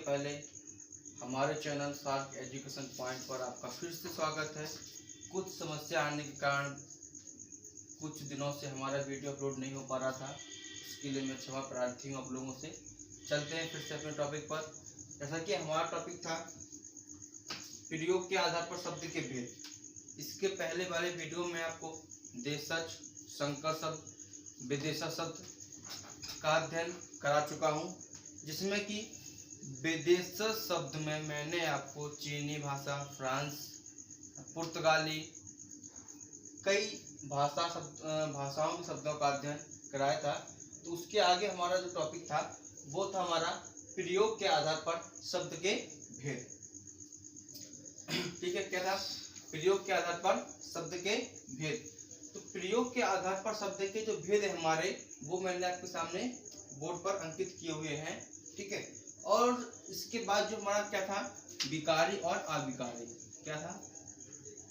पहले हमारे channel SAARC education point पर आपका फिर से स्वागत है। कुछ समस्या आने के कारण कुछ दिनों से हमारा वीडियो अपलोड नहीं हो पा रहा था, इसके लिए मैं क्षमा प्रार्थी हूँ आप लोगों से। चलते हैं फिर से अपने टॉपिक पर। जैसा कि हमारा टॉपिक था प्रयोग के आधार पर शब्द के भेद। इसके पहले वाले वीडियो में आपको देशज, संकर शब्द, विदेशज शब्द का अध्ययन करा चुका हूँ, जिसमें कि विदेशज शब्द में मैंने आपको चीनी भाषा, फ्रांस, पुर्तगाली, कई भाषाओं के शब्दों का अध्ययन कराया था। तो उसके आगे हमारा जो टॉपिक था वो था हमारा प्रयोग के आधार पर शब्द के भेद। ठीक है, क्या था? प्रयोग के आधार पर शब्द के भेद। तो प्रयोग के आधार पर शब्द के जो भेद है हमारे, वो मैंने आपके सामने बोर्ड पर अंकित किए हुए हैं। ठीक है, और इसके बाद जो हमारा क्या था, विकारी और अविकारी। क्या था?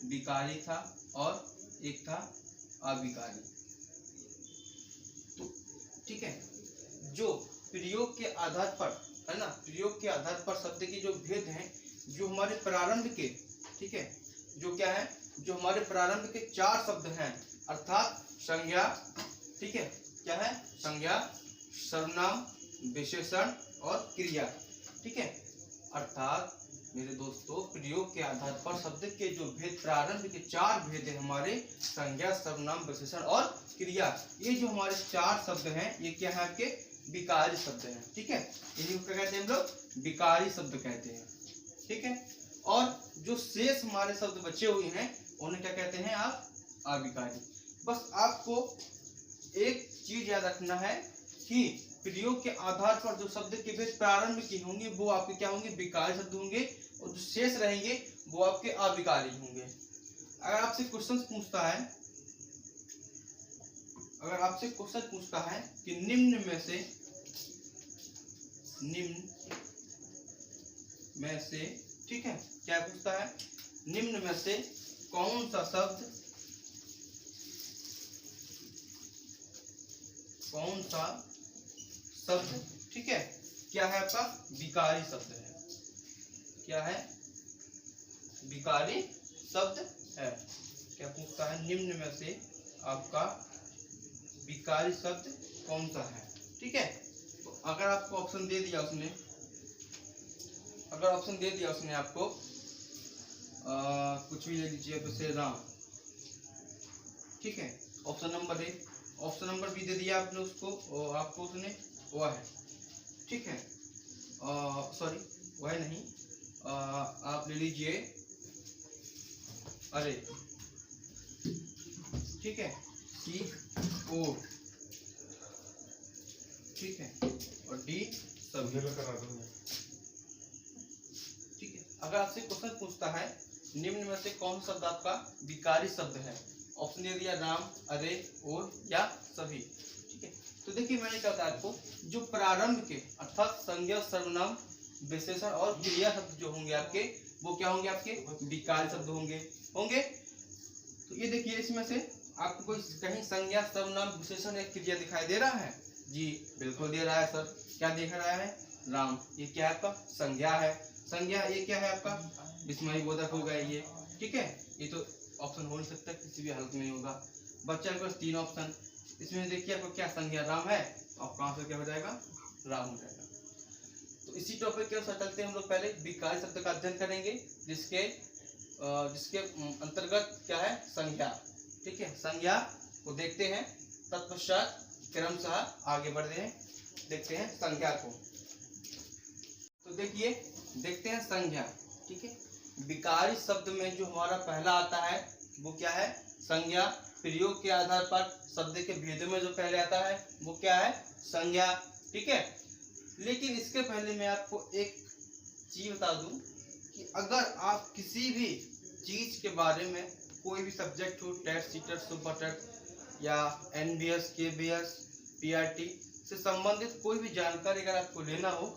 विकारी था और एक था अविकारी। तो ठीक है, जो प्रयोग के आधार पर है ना, प्रयोग के आधार पर शब्द के जो भेद हैं, जो हमारे प्रारंभ के, ठीक है, जो क्या है, जो हमारे प्रारंभ के 4 शब्द हैं, अर्थात संज्ञा, ठीक है, क्या है, संज्ञा, सर्वनाम, विशेषण और क्रिया। ठीक है, अर्थात मेरे दोस्तों, प्रयोग के आधार पर शब्द के जो भेद, प्रारंभ के 4 भेद है हमारे, संज्ञा, सर्वनाम, विशेषण और क्रिया। ये जो हमारे 4 शब्द हैं, ये क्या है, आपके विकारी शब्द हैं। ठीक है, इन्हीं को क्या कहते हैं हम लोग? विकारी शब्द कहते हैं। ठीक है, और जो शेष हमारे शब्द बचे हुए हैं उन्हें क्या कहते हैं आप? अविकारी। बस आपको एक चीज याद रखना है कि प्रयोग के आधार पर जो शब्द के भेद प्रारंभ की होंगे वो आपके क्या होंगे? विकारी शब्द होंगे, और जो शेष रहेंगे वो आपके अविकारी होंगे। अगर आपसे क्वेश्चन पूछता है कि निम्न में से, ठीक है, क्या पूछता है? निम्न में से कौन सा शब्द, ठीक है, क्या है आपका? विकारी शब्द है। क्या है? विकारी शब्द है। क्या पूछता है? निम्न में से आपका विकारी शब्द कौन सा है? ठीक है, तो अगर आपको ऑप्शन दे दिया उसने, आपको कुछ भी ले लीजिए, जैसे राम, ठीक है, option number A, option number B दे दिया आपने उसको, और आपको उसने वह है, ठीक है, सॉरी वह नहीं, आप ले लीजिए अरे, ठीक है, सी ओ, ठीक है, और डी सभी करा दूंगा। ठीक है, अगर आपसे क्वेश्चन पूछता है निम्न में से कौन सा शब्द आपका विकारी शब्द है, ऑप्शन दे दिया राम, अरे, और या सभी। ठीक है, तो देखिए मैंने क्या बताया आपको, जो प्रारंभ के अर्थात संज्ञा, सर्वनाम, विशेषण और क्रिया शब्द जो होंगे आपके, वो क्या होंगे? आपके विकारी शब्द होंगे। तो ये देखिए, इसमें से आपको कोई कहीं संज्ञा, सर्वनाम, विशेषण या क्रिया दिखाई दे रहा है? जी बिल्कुल दे रहा है सर। क्या दिख रहा है? राम, ये क्या है आपका? संज्ञा है। संज्ञा, ये क्या है आपका? विस्मय बोधक होगा ये। ठीक है, ये तो ऑप्शन हो नहीं सकता, किसी भी हालत में नहीं होगा। बच्चा के पास 3 ऑप्शन, इसमें देखिए आपको क्या संज्ञा राम है, आपका आंसर क्या हो जाएगा? राम हो जाएगा। तो इसी टॉपिक के अनुसार चलते हैं हम लोग। पहले विकारी शब्द का अध्ययन करेंगे, जिसके अंतर्गत क्या है? संज्ञा। ठीक है, संज्ञा को देखते हैं, तत्पश्चात क्रमशः आगे बढ़ते हैं, देखते हैं संज्ञा को। तो देखिए, देखते हैं संज्ञा। ठीक है, विकारी शब्द में जो हमारा पहला आता है वो क्या है? संज्ञा। प्रयोग के आधार पर शब्द के भेद में जो पहले आता है वो क्या है? संज्ञा। ठीक है, लेकिन इसके पहले मैं आपको एक चीज बता दूं कि अगर आप किसी भी चीज के बारे में, कोई भी सब्जेक्ट हो, टेट, सीटेट, सुपर टेट या एनबीएस, केबीएस, पीआरटी से संबंधित कोई भी जानकारी अगर आपको लेना हो,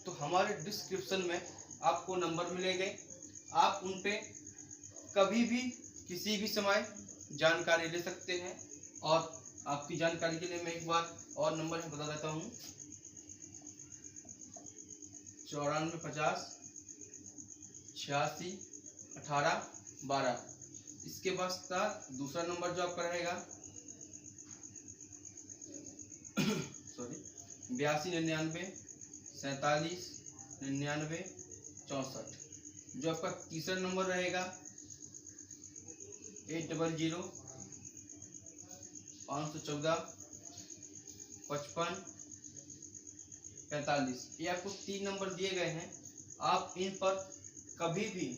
तो हमारे डिस्क्रिप्शन में आपको नंबर मिलेंगे। आप उन पे कभी भी किसी भी समय जानकारी ले सकते हैं। और आपकी जानकारी के लिए मैं एक बार और नंबर बता देता हूँ, 94, 50, 86, 18, 12। इसके बाद दूसरा नंबर जो आपका रहेगा सॉरी 82, 99, 47, 99, 64। जो आपका तीसरा नंबर रहेगा 800, 514, 55, 45। ये आपको 3 नंबर दिए गए हैं। आप इन पर कभी भी,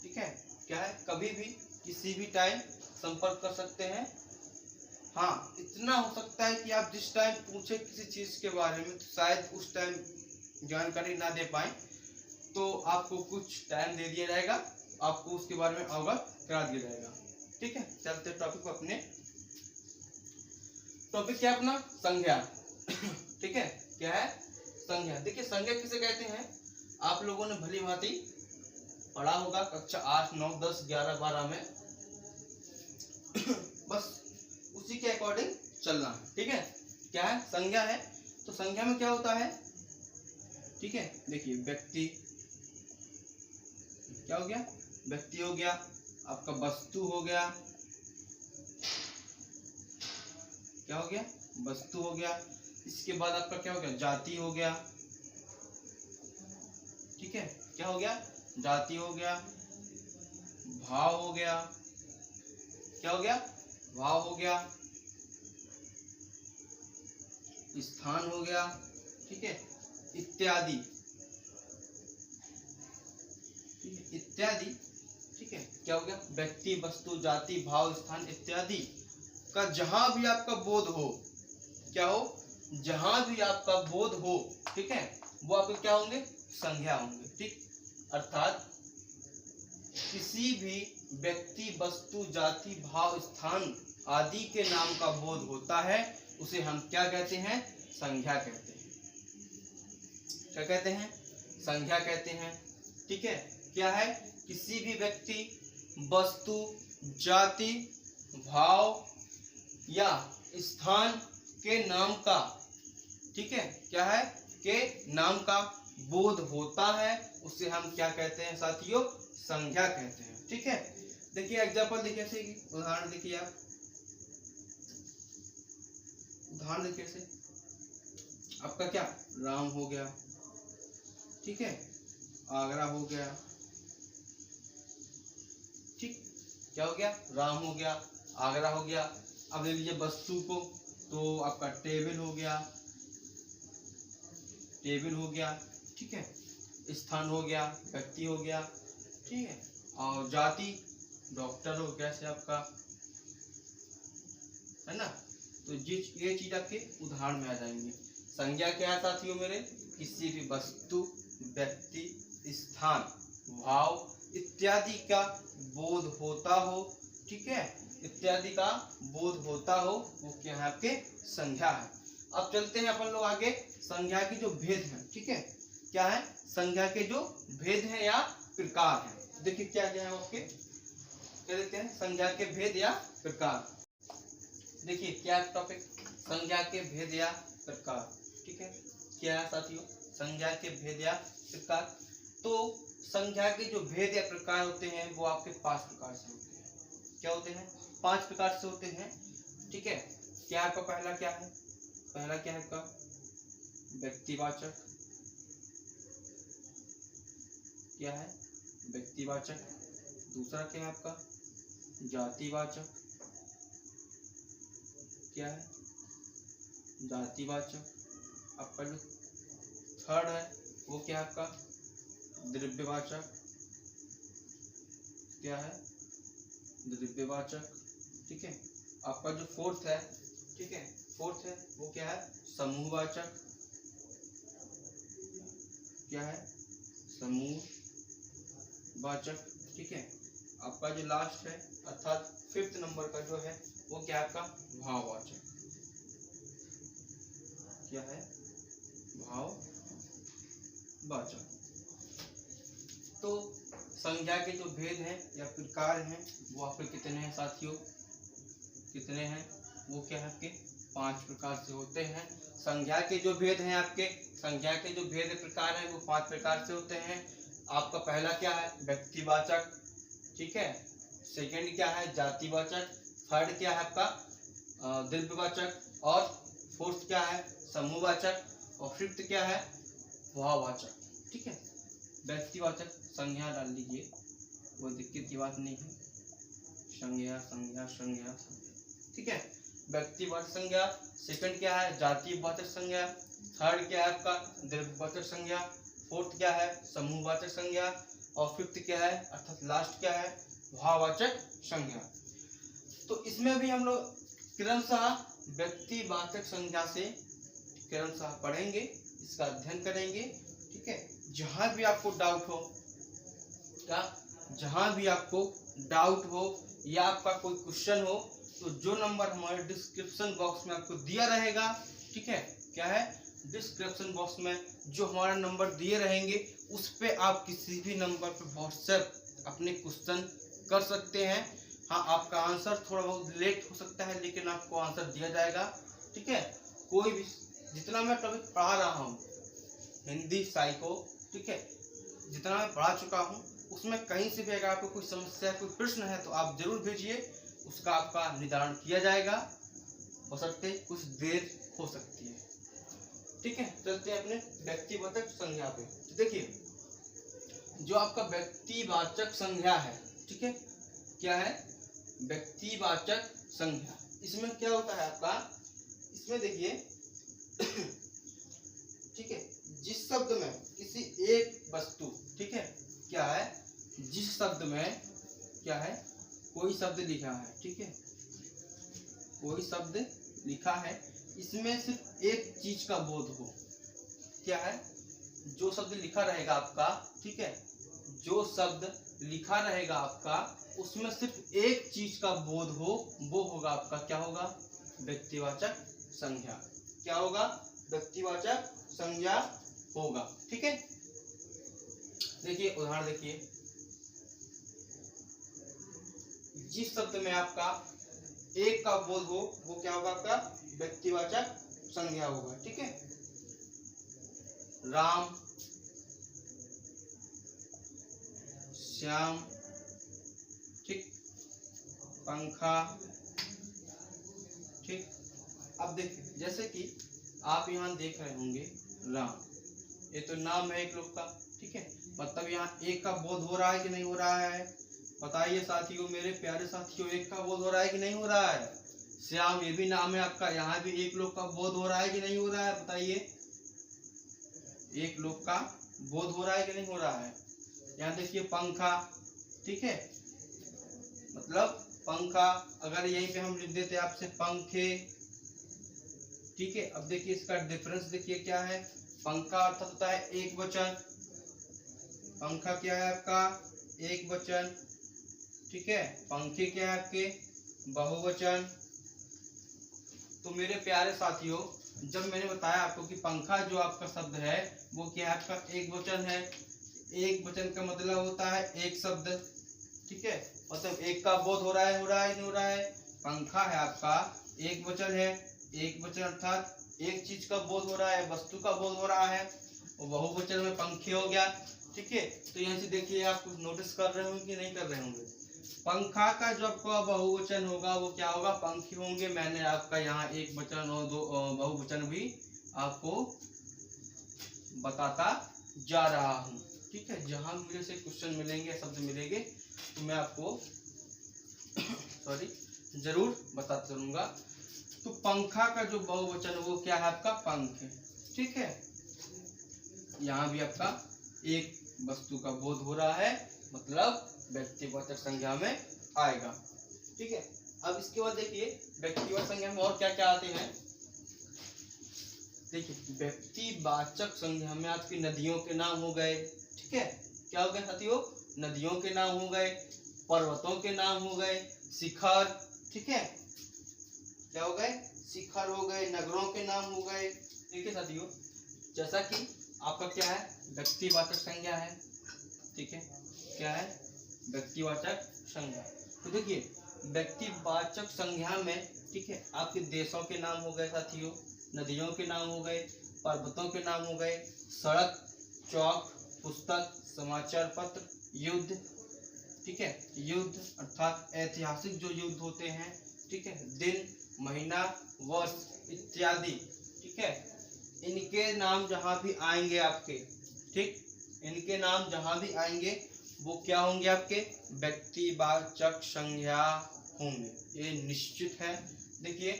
ठीक है, क्या है, कभी भी किसी भी टाइम संपर्क कर सकते हैं। हाँ, इतना हो सकता है कि आप जिस टाइम पूछे किसी चीज के बारे में तो शायद उस टाइम जानकारी ना दे पाए, तो आपको कुछ टाइम दे दिया जाएगा, आपको उसके बारे में अवगत करा दिया जाएगा। ठीक है, चलते टॉपिक को अपने। टॉपिक क्या अपना? संज्ञा। ठीक है, क्या है? संज्ञा। देखिए संज्ञा किसे कहते हैं, आप लोगों ने भली भांति पढ़ा होगा कक्षा 8, 9, 10, 11, 12 में। बस उसी के अकॉर्डिंग चलना है। ठीक है, क्या है? संज्ञा है। तो संज्ञा में क्या होता है? ठीक है, देखिए व्यक्ति, क्या हो गया? व्यक्ति हो गया, आपका वस्तु हो गया, क्या हो गया? वस्तु हो गया। इसके बाद आपका क्या हो गया? जाति हो गया। ठीक है, क्या हो गया? जाति हो गया। भाव हो गया, क्या हो गया? भाव हो गया। स्थान हो गया, ठीक है, इत्यादि, इत्यादि। ठीक है, क्या हो गया? व्यक्ति, वस्तु, जाति, भाव, स्थान इत्यादि का जहां भी आपका बोध हो, क्या हो? जहां भी आपका बोध हो, ठीक है, वो आपके क्या होंगे? संज्ञा होंगे। ठीक, अर्थात किसी भी व्यक्ति, वस्तु, जाति, भाव, स्थान आदि के नाम का बोध होता है, उसे हम क्या कहते हैं? संज्ञा कहते हैं। क्या कहते हैं? संज्ञा कहते हैं। ठीक है, क्या है? किसी भी व्यक्ति, वस्तु, जाति, भाव या स्थान के नाम का, ठीक है, क्या है? के नाम का बोध होता है, उसे हम क्या कहते हैं साथियों? संज्ञा कहते हैं। ठीक है, देखिए एग्जांपल देखिए, ऐसे उदाहरण देखिए आप, उदाहरण देखिए से आपका क्या? राम हो गया, ठीक है, आगरा हो गया। ठीक, क्या हो गया? राम हो गया, आगरा हो गया। अब ले लीजिए वस्तु को, तो आपका टेबल हो गया, टेबल हो गया, ठीक है, स्थान हो गया, व्यक्ति हो गया, ठीक है, और जाति डॉक्टर हो गया से आपका, है ना। तो ये चीज आपके उदाहरण में आ जाएंगे। संज्ञा क्या है साथियों मेरे? किसी भी वस्तु, व्यक्ति, स्थान, भाव इत्यादि का बोध होता हो, ठीक है, इत्यादि का बोध होता हो, वो क्या है? आपके संज्ञा है। अब चलते हैं अपन लोग आगे, संज्ञा के जो भेद हैं, ठीक है, क्या है? संज्ञा के जो भेद हैं या प्रकार हैं। देखिए क्या क्या है आपके, क्या देखते हैं? संज्ञा के भेद या प्रकार। देखिए क्या टॉपिक? संज्ञा के भेद या प्रकार। ठीक है, क्या है साथियों? संज्ञा के भेद या प्रकार। तो संज्ञा के जो भेद या प्रकार होते हैं वो आपके 5 प्रकार से होते हैं। क्या होते हैं? 5 प्रकार से होते हैं। ठीक है, क्या आपका पहला क्या है? पहला क्या है आपका? व्यक्तिवाचक। क्या है? व्यक्तिवाचक। दूसरा क्या है आपका? जातिवाचक। क्या है? जातिवाचक। आपका जो थर्ड है वो क्या है आपका? द्रव्यवाचक। क्या है? द्रव्यवाचक। ठीक है, आपका जो फोर्थ है, ठीक है, फोर्थ है वो क्या है? समूहवाचक। क्या है? समूहवाचक। ठीक है, आपका जो लास्ट है अर्थात 5th नंबर का जो है वो क्या है आपका? भाववाचक। क्या है? भाववाचक। तो संज्ञा के जो भेद हैं या प्रकार हैं वो आपके कितने हैं साथियों? कितने हैं? वो क्या है आपके? 5 प्रकार से होते हैं। संज्ञा के जो भेद हैं आपके, संज्ञा के जो भेद प्रकार हैं वो 5 प्रकार से होते हैं। आपका पहला क्या है, व्यक्तिवाचक, ठीक है। सेकंड क्या है, जातिवाचक। थर्ड क्या है आपका, द्रव्यवाचक। और फोर्थ क्या है, समूहवाचक। और फिफ्थ क्या है, भाववाचक, ठीक है। व्यक्तिवाचक संज्ञा डाल लीजिए, कोई दिक्कत की बात नहीं है। संज्ञा संज्ञा संज्ञा, ठीक है। व्यक्तिवाचक संज्ञा। सेकंड क्या है, जातिवाचक संज्ञा। थर्ड क्या है आपका, द्रव्यवाचक संज्ञा। फोर्थ क्या है, समूहवाचक संज्ञा। और फिफ्थ क्या है अर्थात लास्ट क्या है, भाववाचक संज्ञा। तो इसमें भी हम लोग क्रमशः व्यक्तिवाचक संज्ञा से क्रमशः पढ़ेंगे, इसका अध्ययन करेंगे, ठीक है। जहां भी आपको डाउट हो, क्या जहां भी आपको डाउट हो या आपका कोई क्वेश्चन हो, तो जो नंबर हमारे डिस्क्रिप्शन बॉक्स में आपको दिया रहेगा, ठीक है, क्या है, डिस्क्रिप्शन बॉक्स में जो हमारा नंबर दिए रहेंगे उस पे आप किसी भी नंबर पे व्हाट्सएप अपने क्वेश्चन कर सकते हैं। हाँ, आपका आंसर थोड़ा बहुत लेट हो सकता है, लेकिन आपको आंसर दिया जाएगा, ठीक है। कोई भी, जितना मैं टॉपिक पढ़ा रहा हूँ हिंदी साइको, ठीक है, जितना मैं पढ़ा चुका हूँ उसमें कहीं से भी अगर आपको कोई समस्या, कोई प्रश्न है तो आप जरूर भेजिए, उसका आपका निदान किया जाएगा। हो सकते कुछ देर हो सकती है, ठीक है। चलते हैं अपने व्यक्तिवाचक संज्ञा पे। तो देखिए, जो आपका व्यक्तिवाचक संज्ञा है, ठीक है, क्या है, व्यक्तिवाचक संज्ञा। इसमें क्या होता है आपका, इसमें देखिए ठीक है, जिस शब्द में किसी एक वस्तु, ठीक है, क्या है, जिस शब्द में क्या है, कोई शब्द लिखा है, ठीक है, कोई शब्द लिखा है, इसमें सिर्फ एक चीज का बोध हो, क्या है, जो शब्द लिखा रहेगा आपका, ठीक है, जो शब्द लिखा रहेगा आपका उसमें सिर्फ एक चीज का बोध हो, वो होगा आपका, क्या होगा, व्यक्तिवाचक संज्ञा। क्या होगा, व्यक्तिवाचक संज्ञा होगा, ठीक है। देखिए उदाहरण देखिए, जिस शब्द में आपका एक का बोध हो वो क्या होगा, आपका व्यक्तिवाचक संज्ञा होगा, ठीक है। राम, श्याम, ठीक, पंखा, ठीक। अब देखिए, जैसे कि आप यहाँ देख रहे होंगे राम, ये तो नाम है एक लोग का, ठीक है, मतलब यहाँ एक का बोध हो रहा है कि नहीं हो रहा है, बताइए साथियों, मेरे प्यारे साथियों, एक का बोध हो रहा है कि नहीं हो रहा है। श्याम, ये भी नाम है आपका, यहाँ भी एक लोग का बोध हो रहा है कि नहीं हो रहा है, बताइए, एक लोग का बोध हो रहा है कि नहीं हो रहा है। यहाँ देखिए पंखा, ठीक है, मतलब पंखा, अगर यहीं पे हम लिख देते आपसे पंखे, ठीक है। अब देखिए इसका डिफरेंस देखिए क्या है, पंखा अर्थात होता है एक वचन, पंखा क्या है आपका, एक वचन, ठीक है। पंखे क्या है आपके, बहुवचन। तो मेरे प्यारे साथियों, जब मैंने बताया आपको कि पंखा जो आपका शब्द है वो क्या है, आपका एक वचन है। एक वचन का मतलब होता है एक शब्द, ठीक है, मतलब एक का बोध हो रहा है नहीं हो रहा है। पंखा है आपका एक वचन है, एक वचन अर्थात एक चीज का बोध हो रहा है, वस्तु का बोध हो रहा है, और बहुवचन में पंखे हो गया, ठीक है। तो यहाँ से देखिए, आप कुछ नोटिस कर रहे होंगे कि नहीं कर रहे होंगे, पंखा का जो आपका बहुवचन होगा वो क्या होगा, पंखे होंगे। मैंने आपका यहाँ एक वचन और दो बहुवचन भी आपको बताता जा रहा हूँ, ठीक है। जहां मुझे से क्वेश्चन मिलेंगे, शब्द मिलेंगे, तो मैं आपको सॉरी जरूर बताता चलूंगा। तो पंखा का जो बहुवचन वो क्या है, आपका पंखे, ठीक है। यहाँ भी आपका एक वस्तु का बोध हो रहा है, मतलब व्यक्तिवाचक संज्ञा में आएगा, ठीक है। अब इसके बाद देखिए व्यक्तिवाचक संज्ञा में और क्या क्या आते हैं। देखिए व्यक्तिवाचक संज्ञा में आपकी नदियों के नाम हो गए, ठीक है, क्या हो गए साथियों, नदियों के नाम हो गए, पर्वतों के नाम हो गए, शिखर, ठीक है, क्या हो गए, शिखर हो गए, नगरों के नाम हो गए, ठीक है साथियों। जैसा कि आपका क्या है, व्यक्तिवाचक संज्ञा है, ठीक है, क्या है, व्यक्तिवाचक संज्ञा। तो देखिए व्यक्तिवाचक संज्ञा में, ठीक है, आपके देशों के नाम हो गए साथियों, नदियों के नाम हो गए, पर्वतों के नाम हो गए, सड़क, चौक, पुस्तक, समाचार पत्र, युद्ध, ठीक है, युद्ध अर्थात ऐतिहासिक जो युद्ध होते हैं, ठीक है, दिन, महीना, वर्ष इत्यादि, ठीक है, इनके नाम जहां भी आएंगे आपके, ठीक, इनके नाम जहां भी आएंगे वो क्या होंगे आपके व्यक्तिवाचक संज्ञा होंगे, ये निश्चित है। देखिए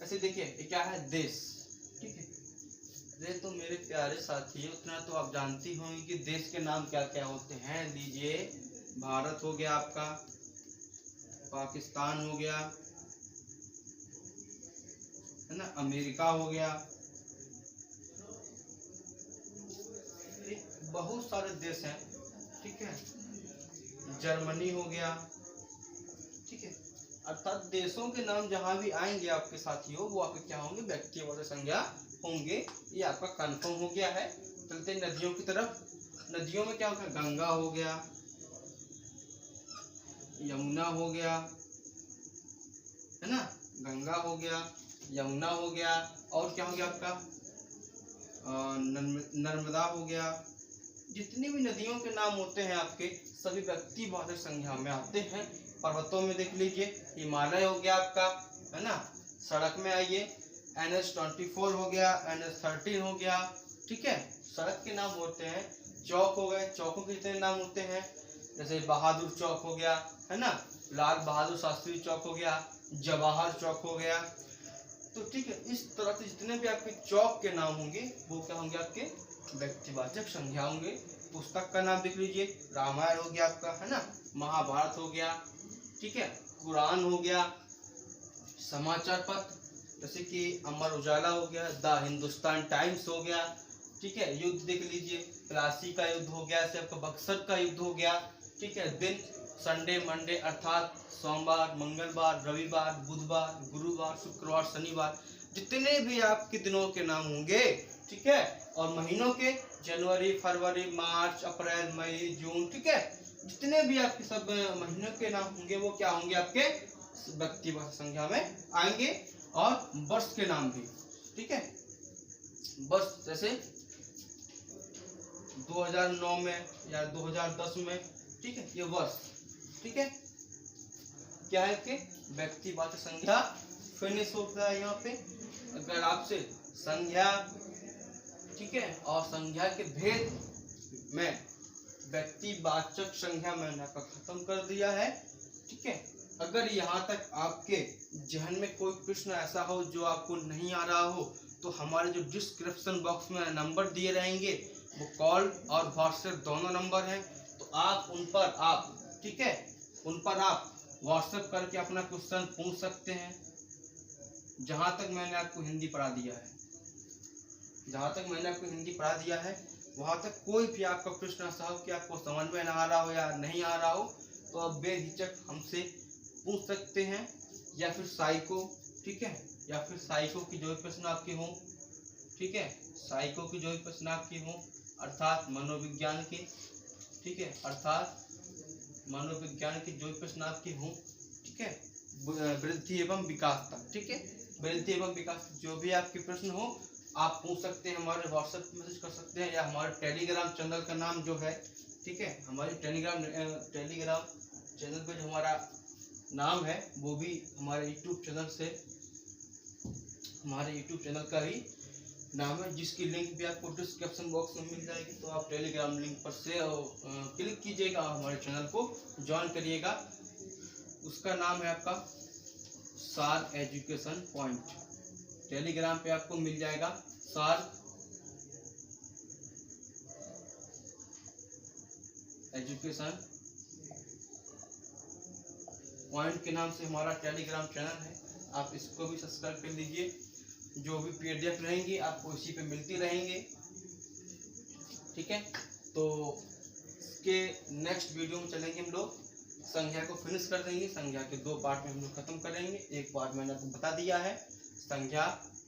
ऐसे देखिए ये क्या है देश, ठीक है, अरे तो मेरे प्यारे साथियों उतना तो आप जानती होंगे कि देश के नाम क्या क्या होते हैं। लीजिए भारत हो गया आपका, पाकिस्तान हो गया, है ना, अमेरिका हो गया, बहुत सारे देश हैं, ठीक है, जर्मनी हो गया, ठीक है, अर्थात देशों के नाम जहां भी आएंगे आपके साथियों वो आपके क्या होंगे व्यक्तिवाचक संज्ञा होंगे। ये आपका कंफर्म हो गया है। चलते नदियों की तरफ। नदियों में क्या होगा, गंगा हो गया, यमुना हो गया, है ना, गंगा हो गया, यमुना हो गया, और क्या हो गया आपका नर्मदा हो गया। जितनी भी नदियों के नाम होते हैं आपके सभी व्यक्तिवाचक संज्ञा में आते हैं। पर्वतों में देख लीजिए हिमालय हो गया आपका, है ना, सड़क में आइए NH24 हो गया, NH13 हो गया, ठीक है, सड़क के नाम होते हैं। चौक हो गए, चौकों के जितने नाम होते हैं जैसे बहादुर चौक हो गया, है ना, लाल बहादुर शास्त्री चौक हो गया, जवाहर चौक हो गया। तो ठीक है, इस तरह से जितने भी आपके चौक के नाम होंगे वो क्या होंगे आपके व्यक्तिवाचक संज्ञा होंगे। पुस्तक का नाम देख लीजिए, रामायण हो गया आपका, है ना, महाभारत हो गया, ठीक है, कुरान हो गया, समाचार पत्र जैसे कि अमर उजाला हो गया, द हिंदुस्तान टाइम्स हो गया, ठीक है, युद्ध देख लीजिए प्लासी का युद्ध हो गया, ऐसे आपका बक्सर का युद्ध हो गया, ठीक है, दिन संडे मंडे अर्थात सोमवार, मंगलवार, रविवार, बुधवार, गुरुवार, शुक्रवार, शनिवार, जितने भी आपके दिनों के नाम होंगे, ठीक है, और महीनों के जनवरी, फरवरी, मार्च, अप्रैल, मई, जून, ठीक है, जितने भी आपके सब महीनों के नाम होंगे वो क्या होंगे आपके व्यक्तिवाचक संज्ञा में आएंगे। और वर्ष के नाम भी, ठीक है, वर्ष जैसे 2009 में या 2010 में, ठीक है, ये वर्ष, ठीक है, क्या है कि व्यक्तिवाचक संज्ञा फिनिश होता है यहाँ पे। अगर आपसे संज्ञा, ठीक है, और संज्ञा के भेद में व्यक्तिवाचक संज्ञा मैंने आपका खत्म कर दिया है, ठीक है। अगर यहाँ तक आपके जहन में कोई प्रश्न ऐसा हो जो आपको नहीं आ रहा हो तो हमारे जो डिस्क्रिप्शन बॉक्स में नंबर दिए रहेंगे वो कॉल और व्हाट्सएप दोनों नंबर हैं, तो आप उन पर आप, ठीक है, उन पर आप व्हाट्सएप करके अपना क्वेश्चन पूछ सकते हैं। जहां तक मैंने आपको हिंदी पढ़ा दिया है, जहां तक मैंने आपको हिंदी पढ़ा दिया है वहां तक कोई भी आपका प्रश्न ऐसा हो कि आपको समझ में ना आ रहा हो या नहीं आ रहा हो तो आप बेहिचक हमसे पूछ सकते हैं, या फिर साइको, ठीक है, या फिर साइको की जो भी प्रश्न आपके हों, ठीक है, साइको की जो भी प्रश्न आपके हों अर्थात मनोविज्ञान के, ठीक है, अर्थात मनोविज्ञान के जो भी प्रश्न आपके हों, ठीक है, वृद्धि एवं विकास तक, ठीक है, वृद्धि एवं विकास जो भी आपके प्रश्न हो आप पूछ सकते हैं, हमारे व्हाट्सएप मैसेज कर सकते हैं, या हमारे टेलीग्राम चैनल का नाम जो है, ठीक है, हमारे टेलीग्राम चैनल पे जो हमारा नाम है वो भी हमारे यूट्यूब चैनल से, हमारे यूट्यूब चैनल का ही नाम है, जिसकी लिंक भी आपको डिस्क्रिप्शन बॉक्स में मिल जाएगी। तो आप टेलीग्राम लिंक पर से क्लिक कीजिएगा, हमारे चैनल को ज्वाइन करिएगा। उसका नाम है आपका सार एजुकेशन पॉइंट। टेलीग्राम पे आपको मिल जाएगा सार एजुकेशन पॉइंट के नाम से हमारा टेलीग्राम चैनल है, आप इसको भी सब्सक्राइब कर लीजिए। जो भी PDF रहेंगी आपको इसी पे मिलती रहेंगे, ठीक है। तो इसके नेक्स्ट वीडियो में चलेंगे हम लोग, संज्ञा को फिनिश कर देंगे। संज्ञा के 2 पार्ट में हम लोग खत्म करेंगे। एक पार्ट मैंने आपको बता दिया है संज्ञा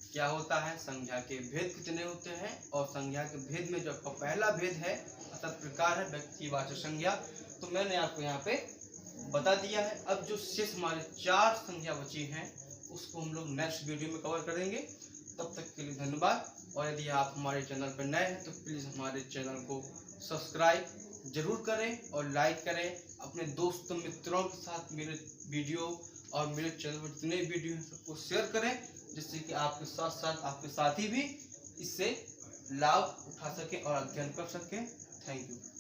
क्या होता है, संज्ञा के भेद कितने होते हैं, और संज्ञा के भेद में जो आपका पहला भेद है अर्थात प्रकार है व्यक्तिवाचक संज्ञा, तो मैंने आपको यहाँ पे बता दिया है। अब जो शेष हमारे 4 संज्ञा बची हैं उसको हम लोग नेक्स्ट वीडियो में कवर करेंगे। तब तक के लिए धन्यवाद। और यदि आप हमारे चैनल पर नए हैं तो प्लीज़ हमारे चैनल को सब्सक्राइब जरूर करें और लाइक करें। अपने दोस्तों मित्रों के साथ मेरे वीडियो और मेरे चैनल पर जितने वीडियो हैं सबको शेयर करें, जिससे कि आपके साथ साथ आपके साथी भी इससे लाभ उठा सकें और अध्ययन कर सकें। Thank you.